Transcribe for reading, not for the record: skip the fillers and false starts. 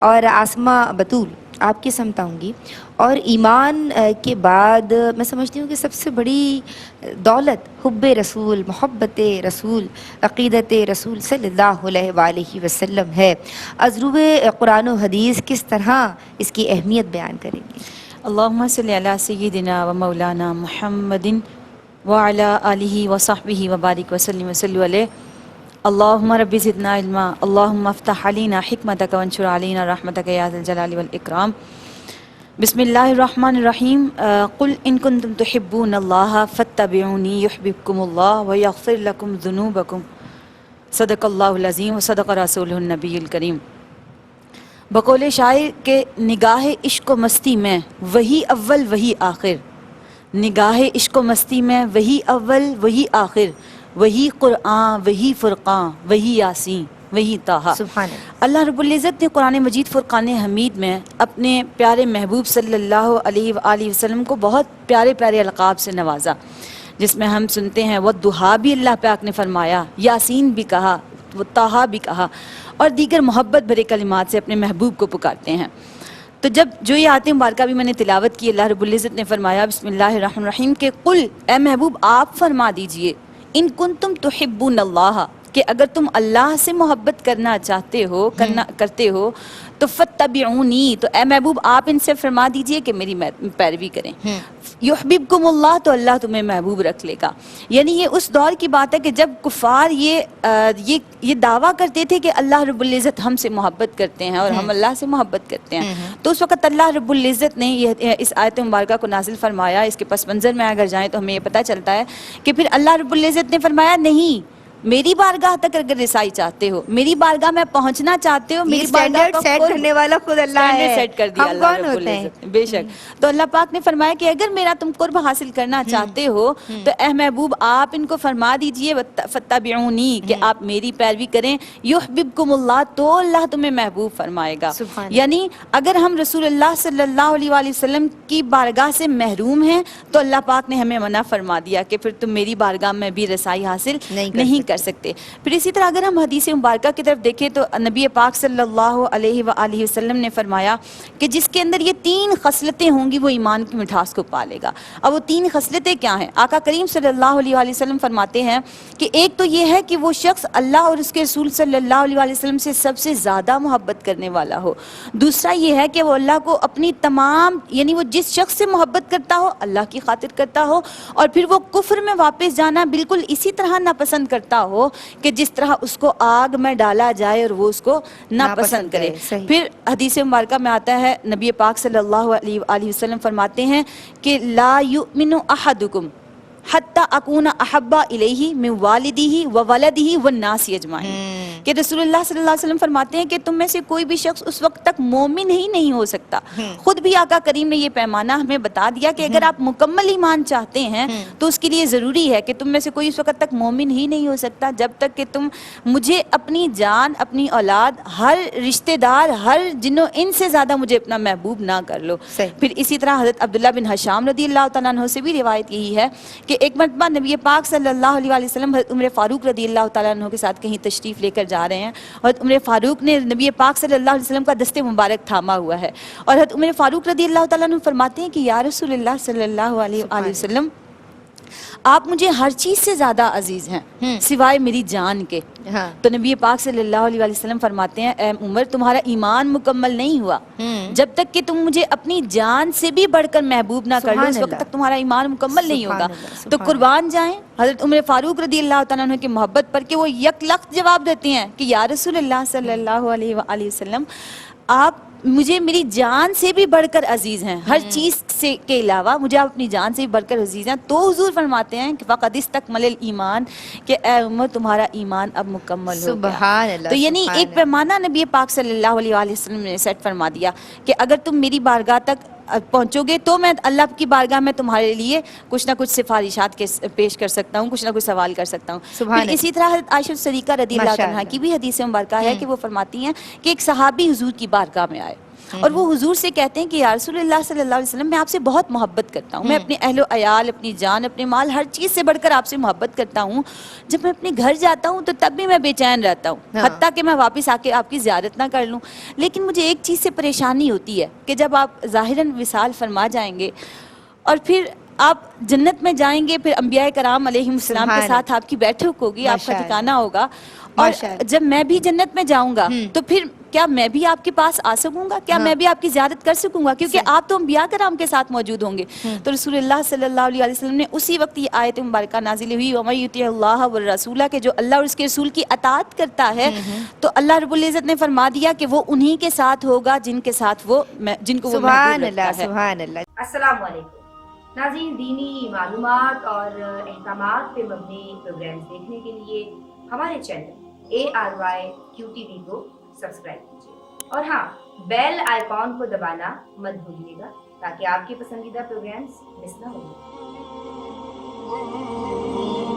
اور آسمہ بطول آپ کی سمت آؤں گی. اور ایمان کے بعد میں سمجھتی ہوں کہ سب سے بڑی دولت حب رسول، محبت رسول، عقیدت رسول صلی اللہ علیہ وآلہ وسلم ہے. از روئے قرآن و حدیث کس طرح اس کی اہمیت بیان کریں گے؟ اللہم صلی علی سیدنا و مولانا محمد وعلی آلہ و صحبہ وبارک وسلم وصلی علیہ. اللہم رب زدنا علما، اللہم افتح علینا حکمتک وانشر علینا رحمتک یا ذا الجلال والاکرام. بسم اللہ الرحمن الرحیم. قل ان کنتم تحبون اللہ فاتبعونی یحببکم اللہ ویغفر لکم ذنوبکم. صدق اللہ العظیم و صدق رسولہ النبی الکریم. بقول شاعر کے نگاہ عشق و مستی میں وہی اول وہی آخر، نگاہ عشق و مستی میں وہی اول وہی آخر، وہی قرآن وہی فرقان وہی یاسین وہی طٰہٰ. سبحان اللہ. اللہ رب العزت نے قرآن مجید فرقان حمید میں اپنے پیارے محبوب صلی اللہ علیہ وآلہ وسلم کو بہت پیارے پیارے القاب سے نوازا، جس میں ہم سنتے ہیں والضحیٰ بھی اللہ پاک نے فرمایا، یاسین بھی کہا، طٰہٰ بھی کہا، اور دیگر محبت بھرے کلمات سے اپنے محبوب کو پکارتے ہیں. تو جب جو یہ آیت مبارکہ بھی میں نے تلاوت کی، اللہ رب العزت نے فرمایا بسم اللہ الرحمن الرحیم کہ قل، اے محبوب آپ فرما دیجئے، ان کنتم تحبون اللہ، کہ اگر تم اللہ سے محبت کرنا چاہتے ہو، کرتے ہو تو فتبعونی، تو اے محبوب آپ ان سے فرما دیجئے کہ میری پیروی کریں. یحببکم اللہ، تو اللہ تمہیں محبوب رکھ لے گا. یعنی یہ اس دور کی بات ہے کہ جب کفار یہ دعویٰ کرتے تھے کہ اللہ رب العزت ہم سے محبت کرتے ہیں اور ہم اللہ سے محبت کرتے ہیں، تو اس وقت اللہ رب العزت نے اس آیت مبارکہ کو نازل فرمایا. اس کے پس منظر میں اگر جائیں تو ہمیں یہ پتہ چلتا ہے کہ پھر اللہ رب العزت نے فرمایا نہیں، میری بارگاہ تک اگر رسائی چاہتے ہو، میری بارگاہ میں پہنچنا چاہتے ہو، میری بارگاہ کا سیٹ کرنے والا خود اللہ ہے. سیٹ کر دیا ہم اللہ کون رب ہوتے ہیں؟ العزت. بے شک. تو اللہ پاک نے فرمایا کہ اگر میرا تم قرب حاصل کرنا چاہتے ہو تو اے محبوب آپ ان کو فرما دیجئے فتبعونی، کہ آپ میری پیروی کریں. یحببکم اللہ، تو اللہ تمہیں محبوب فرمائے گا. یعنی اگر ہم رسول اللہ صلی اللہ علیہ وآلہ وسلم کی بارگاہ سے محروم ہیں تو اللہ پاک نے ہمیں منع فرما دیا کہ پھر تم میری بارگاہ میں بھی رسائی حاصل نہیں کر سکتے. پھر اسی طرح اگر ہم حدیث مبارکہ کی طرف دیکھیں تو نبی پاک صلی اللہ علیہ وآلہ وسلم نے فرمایا کہ جس کے اندر یہ 3 خصلتیں ہوں گی وہ ایمان کی مٹھاس کو پالے گا. اب وہ 3 خصلتیں کیا ہیں؟ آقا کریم صلی اللہ علیہ وآلہ وسلم فرماتے ہیں کہ ایک تو یہ ہے کہ وہ شخص اللہ اور اس کے رسول صلی اللہ علیہ وآلہ وسلم سے سب سے زیادہ محبت کرنے والا ہو. دوسرا یہ ہے کہ وہ اللہ کو اپنی تمام، یعنی وہ جس شخص سے محبت کرتا ہو اللہ کی خاطر کرتا ہو، اور پھر وہ کفر میں واپس جانا بالکل اسی طرح ناپسند کرتا ہو کہ جس طرح اس کو آگ میں ڈالا جائے اور وہ اس کو ناپسند کرے. پھر حدیث مبارکہ میں آتا ہے نبی پاک صلی اللہ علیہ وآلہ وسلم فرماتے ہیں کہ لا یؤمن احدکم حتی اکون احب الیہ من والدہ و ولدہ والناس اجمعین، کہ رسول اللہ صلی اللہ علیہ وسلم فرماتے ہیں کہ تم میں سے کوئی بھی شخص اس وقت تک مومن ہی نہیں ہو سکتا. خود بھی آقا کریم نے یہ پیمانہ ہمیں بتا دیا کہ اگر آپ مکمل ایمان چاہتے ہیں تو اس کے لیے ضروری ہے کہ تم میں سے کوئی اس وقت تک مومن ہی نہیں ہو سکتا جب تک کہ تم مجھے اپنی جان، اپنی اولاد، ہر رشتہ دار، ہر جن و ان سے زیادہ مجھے اپنا محبوب نہ کر لو. پھر اسی طرح حضرت عبداللہ بن حشام رضی اللہ تعالیٰ عنہ سے بھی روایت یہی ہے کہ ایک مرتبہ نبی پاک صلی اللہ علیہ وآلہ وسلم حضرت عمر فاروق رضی اللہ تعالیٰ عنہ کے ساتھ کہیں تشریف لے کر جا رہے ہیں، اور عمر فاروق نے نبی پاک صلی اللہ علیہ وسلم کا دست مبارک تھاما ہوا ہے، اور حضرت عمر فاروق رضی اللہ تعالیٰ عنہ فرماتے ہیں کہ یا رسول اللہ صلی اللہ علیہ وآلہ وسلم، آپ مجھے ہر چیز سے زیادہ عزیز ہیں سوائے میری جان کے. تو نبی پاک صلی اللہ علیہ وآلہ وسلم فرماتے ہیں اے عمر، تمہارا ایمان مکمل نہیں ہوا جب تک کہ تم مجھے اپنی جان سے بھی بڑھ کر محبوب نہ کر لو، اس وقت تک تمہارا ایمان مکمل نہیں ہوگا. تو قربان جائیں حضرت عمر فاروق رضی اللہ تعالیٰ عنہ کی محبت پر کہ وہ یک لخت جواب دیتے ہیں کہ یا رسول اللہ صلی اللہ علیہ وآلہ وسلم، آپ مجھے میری جان سے بھی بڑھ کر عزیز ہیں، ہر چیز سے کے علاوہ مجھے آپ اپنی جان سے بھی بڑھ کر عزیز ہیں. تو حضور فرماتے ہیں کہ فقد استکمل الایمان، کہ اے عمر تمہارا ایمان اب مکمل ہو گیا. سبحان اللہ. تو یعنی ایک پیمانہ نبی پاک صلی اللہ علیہ وآلہ وسلم نے سیٹ فرما دیا کہ اگر تم میری بارگاہ تک پہنچو گے تو میں اللہ کی بارگاہ میں تمہارے لیے کچھ نہ کچھ سفارشات کے پیش کر سکتا ہوں، کچھ نہ کچھ سوال کر سکتا ہوں. پھر اسی طرح حضرت عائشہ صدیقہ رضی اللہ عنہا کی بھی حدیث مبارکہ ہے کہ وہ فرماتی ہیں کہ ایک صحابی حضور کی بارگاہ میں آئے اور وہ حضور سے کہتے ہیں کہ یا رسول اللہ صلی اللہ علیہ وسلم میں آپ سے بہت محبت کرتا ہوں، میں اپنے اہل و عیال، اپنی جان، اپنے مال، ہر چیز سے بڑھ کر آپ سے محبت کرتا ہوں، جب میں اپنے گھر جاتا ہوں تو تب بھی میں بے چین رہتا ہوں، حتیٰ کہ میں واپس آ کے آپ کی زیارت نہ کر لوں، لیکن مجھے ایک چیز سے پریشانی ہوتی ہے کہ جب آپ ظاہراً وصال فرما جائیں گے اور پھر آپ جنت میں جائیں گے، پھر انبیاء کرام علیہم السلام کے ساتھ آپ کی بیٹھک ہوگی، آپ کا ٹھکانہ ہوگا، اور جب میں بھی جنت میں جاؤں گا تو پھر کیا میں بھی آپ کے پاس آ سکوں گا؟ کیا میں بھی آپ کی زیارت کر سکوں گا؟ کیونکہ آپ تو انبیاء کرام کے ساتھ موجود ہوں گے۔ تو رسول اللہ صلی اللہ علیہ وسلم نے اسی وقت یہ آیت مبارکہ نازل ہوئی، وَمَن یُطِعِ اللَّهَ وَالرَّسُولَ، کہ جو اللہ اور اس کے رسول کی اطاعت کرتا ہے تو اللہ رب العزت نے فرما دیا کہ وہ انہی کے ساتھ ہوگا جن کے ساتھ جن کو وہ محبوب رکھتا ہے۔ سبحان اللہ۔ السلام علیکم ناظرین، دینی معلومات اور احکامات پہ مبنی پروگرامز دیکھنے کے لیے ہمارے چینل ARYQTV کو سبسکرائب کیجیے، اور ہاں، بیل آئیکن کو دبانا مت بھولیے گا تاکہ آپ کے پسندیدہ پروگرامز مس نہ ہوں۔